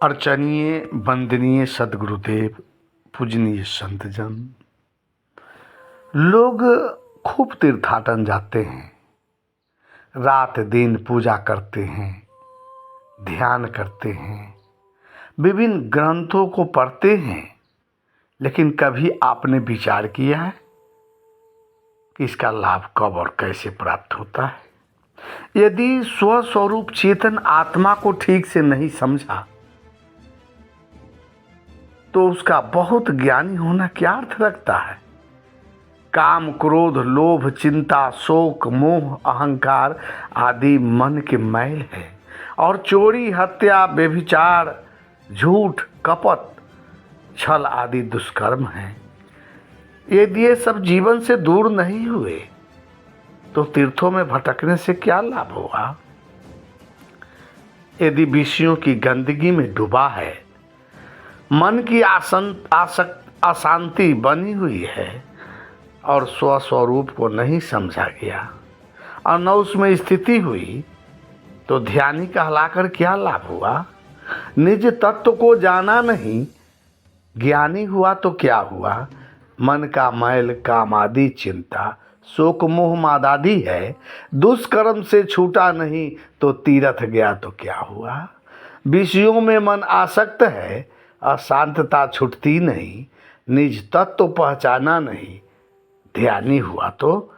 अर्चनीय वंदनीय सदगुरुदेव, पूजनीय संतजन, लोग खूब तीर्थाटन जाते हैं, रात दिन पूजा करते हैं, ध्यान करते हैं, विभिन्न ग्रंथों को पढ़ते हैं, लेकिन कभी आपने विचार किया है कि इसका लाभ कब और कैसे प्राप्त होता है? यदि स्वस्वरूप चेतन आत्मा को ठीक से नहीं समझा तो उसका बहुत ज्ञानी होना क्या अर्थ रखता है? काम, क्रोध, लोभ, चिंता, शोक, मोह, अहंकार आदि मन के मैल है और चोरी, हत्या, व्यभिचार, झूठ, कपट, छल आदि दुष्कर्म हैं। यदि ये सब जीवन से दूर नहीं हुए तो तीर्थों में भटकने से क्या लाभ होगा? यदि विषयों की गंदगी में डूबा है, मन की अशांति बनी हुई है और स्वस्वरूप को नहीं समझा गया और न उसमें स्थिति हुई तो ध्यानी कहलाकर क्या लाभ हुआ? निज तत्व को जाना नहीं, ज्ञानी हुआ तो क्या हुआ? मन का मैल, काम आदि चिंता, शोक, मोह, मादादि है, दुष्कर्म से छूटा नहीं तो तीर्थ गया तो क्या हुआ? विषयों में मन आसक्त है, अशांतता छूटती नहीं, निज तत्व पहचाना नहीं, ध्यानी हुआ तो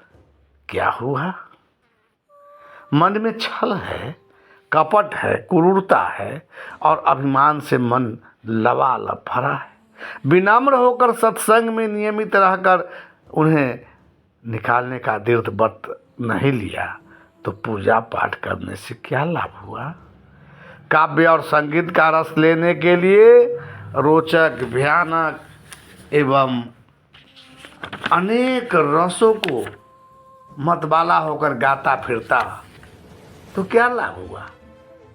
क्या हुआ? मन में छल है, कपट है, क्रूरता है और अभिमान से मन लबालब भरा है। विनम्र होकर सत्संग में नियमित रहकर उन्हें निकालने का दृढ़ व्रत नहीं लिया तो पूजा पाठ करने से क्या लाभ हुआ? काव्य और संगीत का रस लेने के लिए रोचक, भयानक एवं अनेक रसों को मतवाला होकर गाता फिरता तो क्या लाभ हुआ?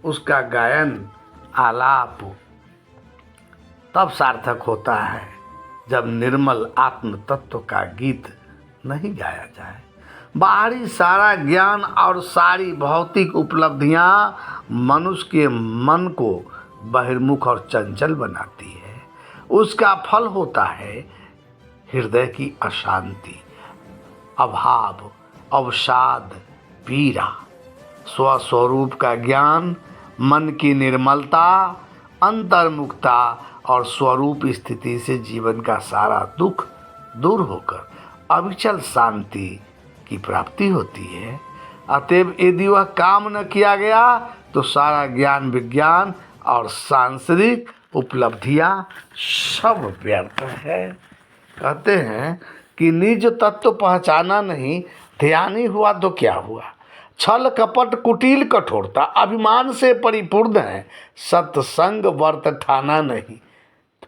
उसका गायन, आलाप तब सार्थक होता है जब निर्मल आत्म तत्व का गीत नहीं गाया जाए। बाहरी सारा ज्ञान और सारी भौतिक उपलब्धियां मनुष्य के मन को बहिर्मुख और चंचल बनाती है। उसका फल होता है हृदय की अशांति, अभाव, अवसाद, पीड़ा। स्वस्वरूप का ज्ञान मन की निर्मलता, अंतर्मुखता और स्वरूप स्थिति से जीवन का सारा दुख दूर होकर अविचल शांति की प्राप्ति होती है। अतएव यदि वह काम न किया गया तो सारा ज्ञान, विज्ञान और सांसारिक उपलब्धियां सब व्यर्थ है। कहते हैं कि निज तत्व पहचाना नहीं, ध्यानी हुआ तो क्या हुआ? छल, कपट, कुटिल, कठोरता, अभिमान से परिपूर्ण है, सत्संग व्रत ठाना नहीं,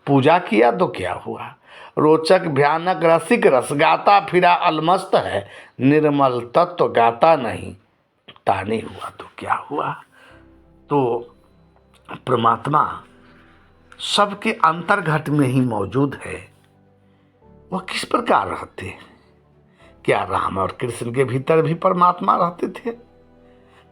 पूजा किया तो क्या हुआ? रोचक, भयानक, रसिक रस गाता फिरा अलमस्त है, निर्मल तत्व गाता नहीं, तानी हुआ तो क्या हुआ? तो परमात्मा सबके अंतर्घट में ही मौजूद है। वह किस प्रकार रहते हैं? क्या राम और कृष्ण के भीतर भी परमात्मा रहते थे?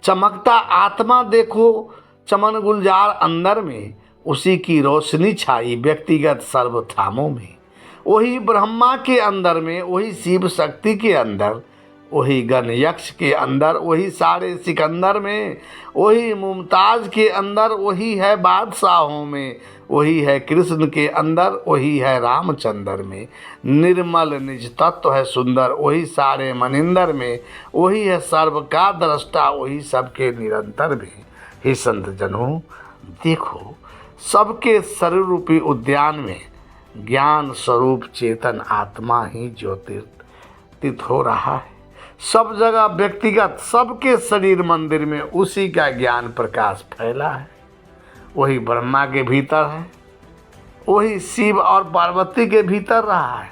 चमकता आत्मा देखो चमन गुलजार अंदर में, उसी की रोशनी छाई व्यक्तिगत सर्वथामों में। वही ब्रह्मा के अंदर में, वही शिव शक्ति के अंदर, वही गण यक्ष के अंदर, वही सारे सिकंदर में, वही मुमताज के अंदर, वही है बादशाहों में, वही है कृष्ण के अंदर, वही है रामचंद्र में। निर्मल निज तत्व है सुंदर, वही सारे मनिंदर में, वही है सर्व का दृष्टा, वही सबके निरंतर में। हे संत जनों, देखो सबके शरीर उद्यान में ज्ञान स्वरूप चेतन आत्मा ही ज्योतिर्थित हो रहा है। सब जगह व्यक्तिगत सबके शरीर मंदिर में उसी का ज्ञान प्रकाश फैला है। वही ब्रह्मा के भीतर है, वही शिव और पार्वती के भीतर रहा है,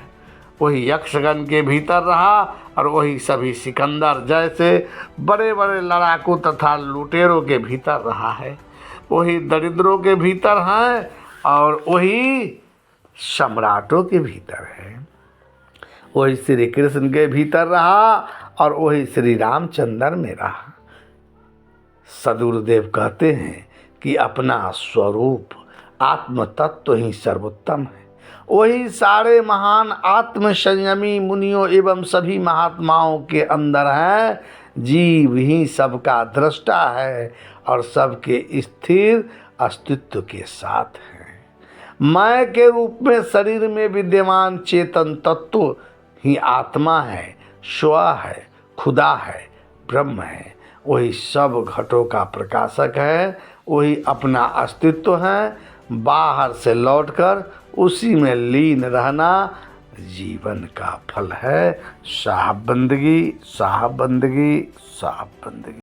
वही यक्षगण के भीतर रहा और वही सभी सिकंदर जैसे बड़े बड़े लड़ाकू तथा लुटेरों के भीतर रहा है। वही दरिद्रों के भीतर है और वही सम्राटों के भीतर है। वही श्री कृष्ण के भीतर रहा और वही श्री रामचंद्र में रहा। सदगुरुदेव कहते हैं कि अपना स्वरूप आत्म तत्व ही सर्वोत्तम है। वही सारे महान आत्म संयमी मुनियों एवं सभी महात्माओं के अंदर है। जीव ही सबका दृष्टा है और सबके स्थिर अस्तित्व के साथ है। मैं के रूप में शरीर में विद्यमान चेतन तत्व ही आत्मा है, स्व है, खुदा है, ब्रह्म है। वही सब घटों का प्रकाशक है, वही अपना अस्तित्व है। बाहर से लौटकर उसी में लीन रहना जीवन का फल है। साहब बंदगी, साहब बंदगी, साहब बंदगी।